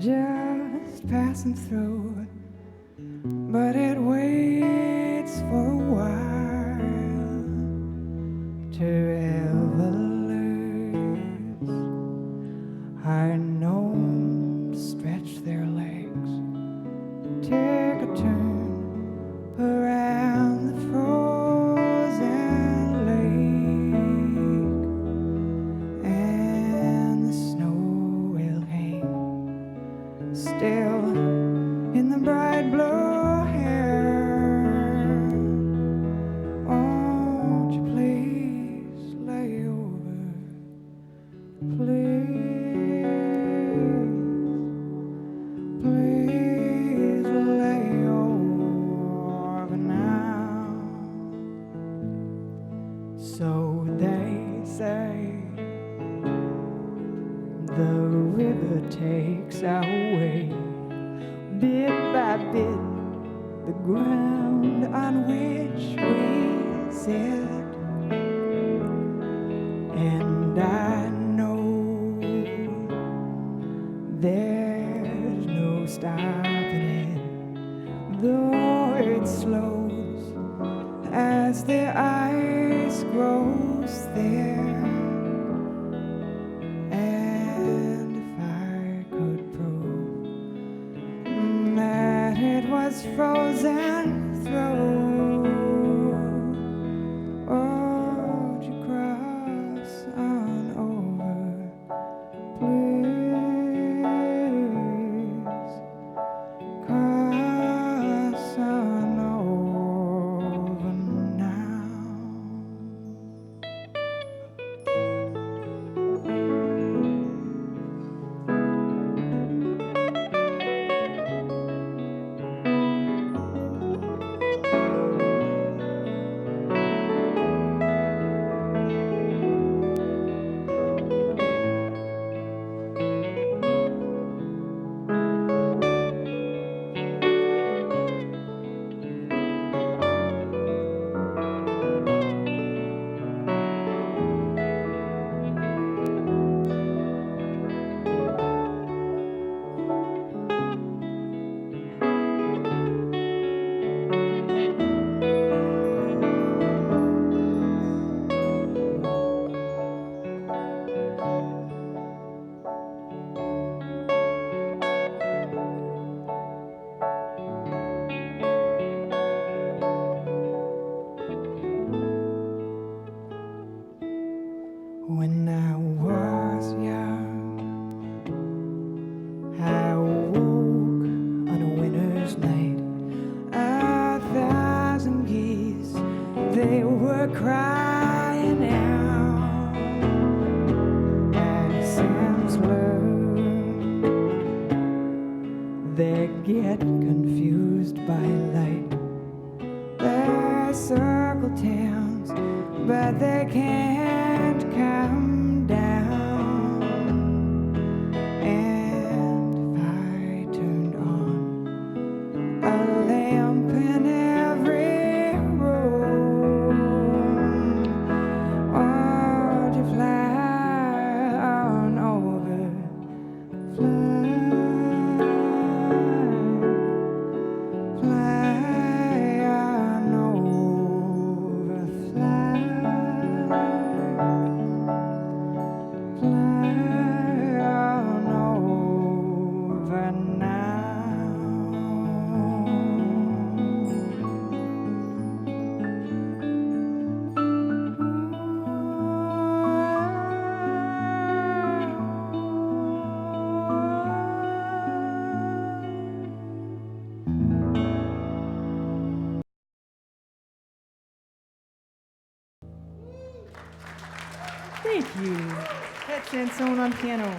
just passing through, but it waits for a while to everlast. I know to stretch their legs, take a turn around the frozen lake, and the snow will hang still in the bright blue hair. Won't you please lay over, please lay over now. So they say the river takes away bit by bit the ground on which we sit, and I know there's no stopping it, though it slows as the ice grows thin. And if I could prove that it was frozen through, would you cross on over, please? Cross on over now. When I was young, I woke on a winter's night. 1,000 geese, they were crying out. As Sam's learned, they get confused by light. They're circle towns, but they can't come down. And if I turned on a lamp in every room, would you fly on over, fly on over, fly on over now. Thank you. Pat Sansone on piano.